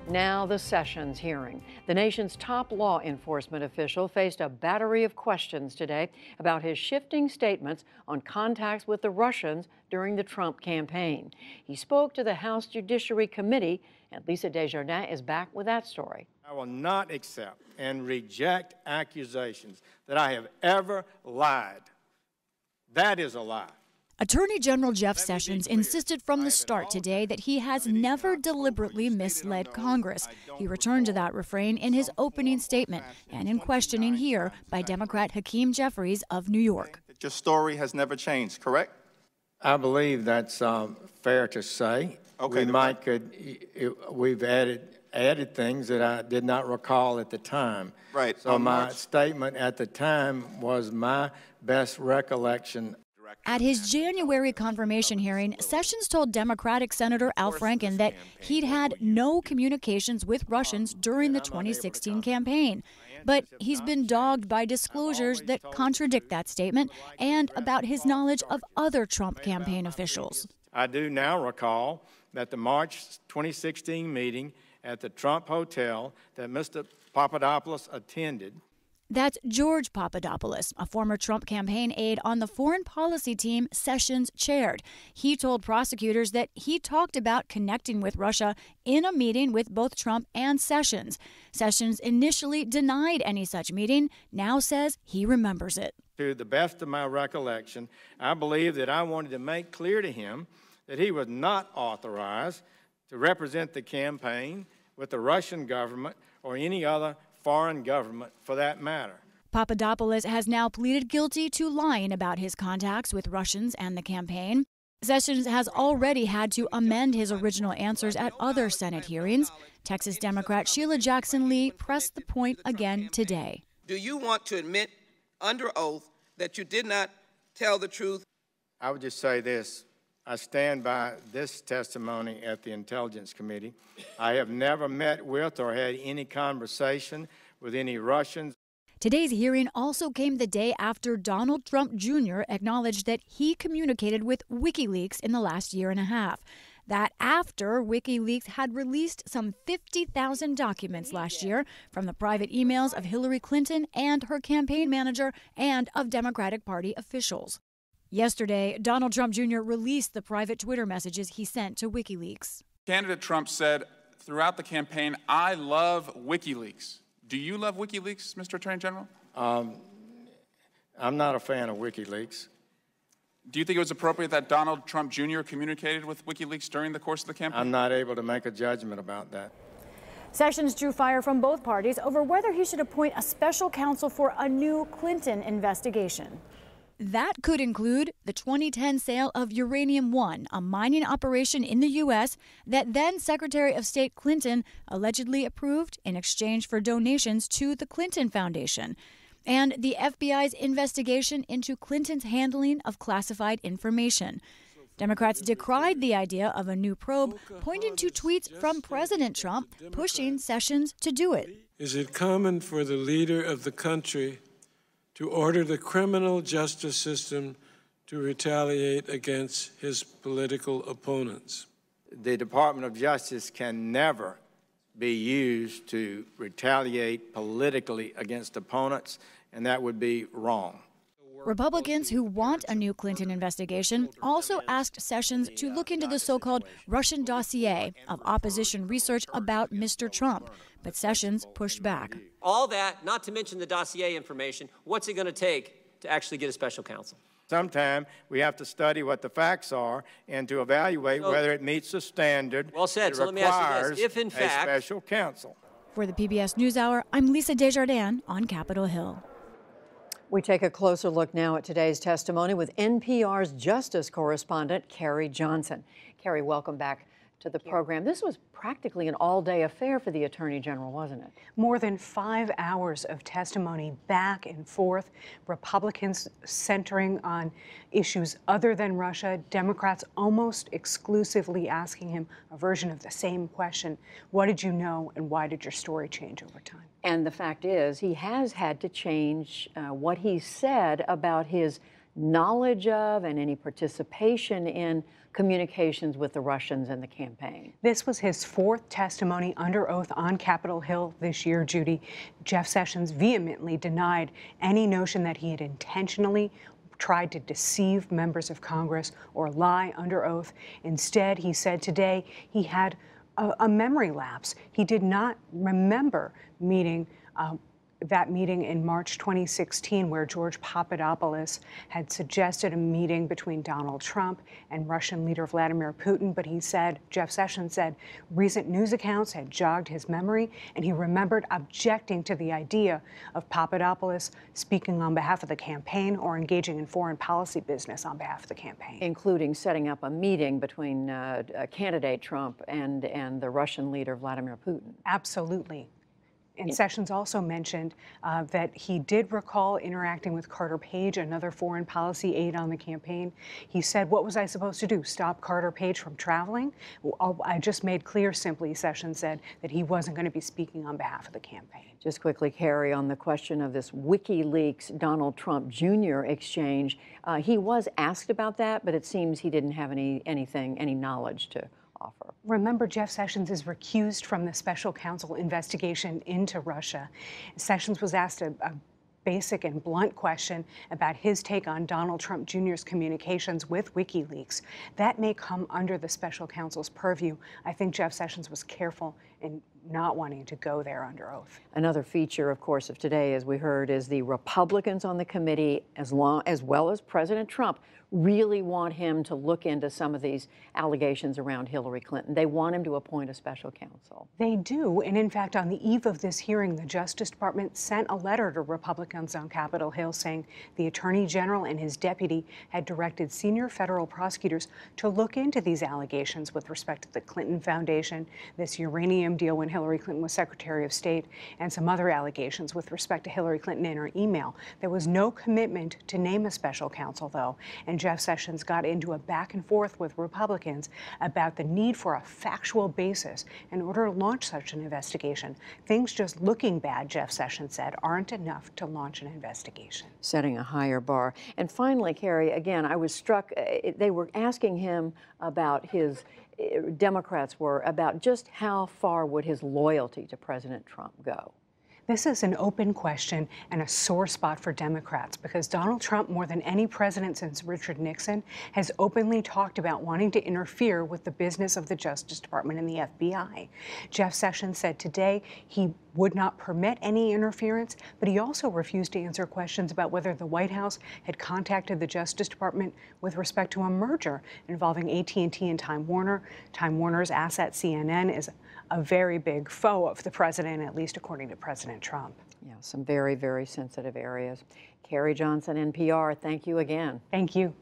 Now, the Sessions hearing. The nation's top law enforcement official faced a battery of questions today about his shifting statements on contacts with the Russians during the Trump campaign. He spoke to the House Judiciary Committee, and Lisa Desjardins is back with that story. I will not accept and reject accusations that I have ever lied. That is a lie. Attorney General Jeff Sessions insisted from the start today that he has never deliberately misled Congress. He returned to that refrain in his opening statement and in questioning here by Democrat Hakeem Jeffries of New York. Your story has never changed, correct? I believe that's fair to say. Okay. We've added things that I did not recall at the time. Right. So my statement at the time was my best recollection. At his January confirmation hearing, Sessions told Democratic Senator Al Franken that he'd had no communications with Russians during the 2016 campaign. But he's been dogged by disclosures that contradict that statement and about his knowledge of other Trump campaign officials. I do now recall that the March 2016 meeting at the Trump Hotel that Mr. Papadopoulos attended. That's George Papadopoulos, a former Trump campaign aide on the foreign policy team Sessions chaired. He told prosecutors that he talked about connecting with Russia in a meeting with both Trump and Sessions. Sessions initially denied any such meeting, now says he remembers it. To the best of my recollection, I believe that I wanted to make clear to him that he was not authorized to represent the campaign with the Russian government or any other foreign government for that matter. Papadopoulos has now pleaded guilty to lying about his contacts with Russians and the campaign. Sessions has already had to amend his original answers at other Senate hearings. Texas Democrat Sheila Jackson Lee pressed the point again today. Do you want to admit under oath that you did not tell the truth? I would just say this. I stand by this testimony at the Intelligence Committee. I have never met with or had any conversation with any Russians. Today's hearing also came the day after Donald Trump Jr. acknowledged that he communicated with WikiLeaks in the last year and a half. That after WikiLeaks had released some 50,000 documents last year from the private emails of Hillary Clinton and her campaign manager and of Democratic Party officials. Yesterday, Donald Trump Jr. released the private Twitter messages he sent to WikiLeaks. Candidate Trump said throughout the campaign, "I love WikiLeaks." Do you love WikiLeaks, Mr. Attorney General? I'm not a fan of WikiLeaks. Do you think it was appropriate that Donald Trump Jr. communicated with WikiLeaks during the course of the campaign? I'm not able to make a judgment about that. Sessions drew fire from both parties over whether he should appoint a special counsel for a new Clinton investigation. That could include the 2010 sale of Uranium One, a mining operation in the U.S. that then Secretary of State Clinton allegedly approved in exchange for donations to the Clinton Foundation, and the FBI's investigation into Clinton's handling of classified information. Democrats decried the idea of a new probe, pointing to tweets from President Trump pushing Sessions to do it. Is it common for the leader of the country to order the criminal justice system to retaliate against his political opponents? The Department of Justice can never be used to retaliate politically against opponents, and that would be wrong. Republicans who want a new Clinton investigation also asked Sessions to look into the so-called Russian dossier of opposition research about Mr. Trump, but Sessions pushed back. All that, not to mention the dossier information, what's it going to take to actually get a special counsel? Sometime we have to study what the facts are and to evaluate whether it meets the standard. Well said. So let me ask you this. If in fact, a special counsel. For the PBS NewsHour, I'm Lisa Desjardins on Capitol Hill. We take a closer look now at today's testimony with NPR's justice correspondent, Carrie Johnson. Carrie, welcome back to the program. This was practically an all-day affair for the Attorney General, wasn't it? More than 5 hours of testimony back and forth, Republicans centering on issues other than Russia, Democrats almost exclusively asking him a version of the same question. What did you know and why did your story change over time? And the fact is, he has had to change what he said about his knowledge of and any participation in communications with the Russians and the campaign. This was his fourth testimony under oath on Capitol Hill this year, Judy. Jeff Sessions vehemently denied any notion that he had intentionally tried to deceive members of Congress or lie under oath. Instead, he said today he had a memory lapse. He did not remember that meeting in March 2016 where George Papadopoulos had suggested a meeting between Donald Trump and Russian leader Vladimir Putin. But he said, Jeff Sessions said, recent news accounts had jogged his memory, and he remembered objecting to the idea of Papadopoulos speaking on behalf of the campaign or engaging in foreign policy business on behalf of the campaign. Including setting up a meeting between candidate Trump and the Russian leader Vladimir Putin. Absolutely. And Sessions also mentioned that he did recall interacting with Carter Page, another foreign policy aide on the campaign. He said, what was I supposed to do, stop Carter Page from traveling? I just made clear, simply, Sessions said, that he wasn't going to be speaking on behalf of the campaign. Just quickly, Carrie, on the question of this WikiLeaks Donald Trump Jr. exchange, he was asked about that, but it seems he didn't have any knowledge to offer. Remember, Jeff Sessions is recused from the special counsel investigation into Russia. Sessions was asked a basic and blunt question about his take on Donald Trump Jr.'s communications with WikiLeaks. That may come under the special counsel's purview. I think Jeff Sessions was careful in not wanting to go there under oath. Another feature, of course, of today, as we heard, is the Republicans on the committee, as well as President Trump, really want him to look into some of these allegations around Hillary Clinton. They want him to appoint a special counsel. They do. And in fact, on the eve of this hearing, the Justice Department sent a letter to Republicans on Capitol Hill saying the Attorney General and his deputy had directed senior federal prosecutors to look into these allegations with respect to the Clinton Foundation, this uranium deal when Hillary Clinton was Secretary of State, and some other allegations with respect to Hillary Clinton in her email. There was no commitment to name a special counsel, though, and Jeff Sessions got into a back and forth with Republicans about the need for a factual basis in order to launch such an investigation. Things just looking bad, Jeff Sessions said, aren't enough to launch an investigation. Setting a higher bar. And finally, Carrie, again, I was struck, they were asking him about Democrats were about just how far would his loyalty to President Trump go. This is an open question and a sore spot for Democrats because Donald Trump, more than any president since Richard Nixon, has openly talked about wanting to interfere with the business of the Justice Department and the FBI. Jeff Sessions said today he would not permit any interference, but he also refused to answer questions about whether the White House had contacted the Justice Department with respect to a merger involving AT&T and Time Warner. Time Warner's asset, CNN, is a very big foe of the president, at least according to President Trump. Yeah, some very, very sensitive areas. Carrie Johnson, NPR, thank you again. Thank you.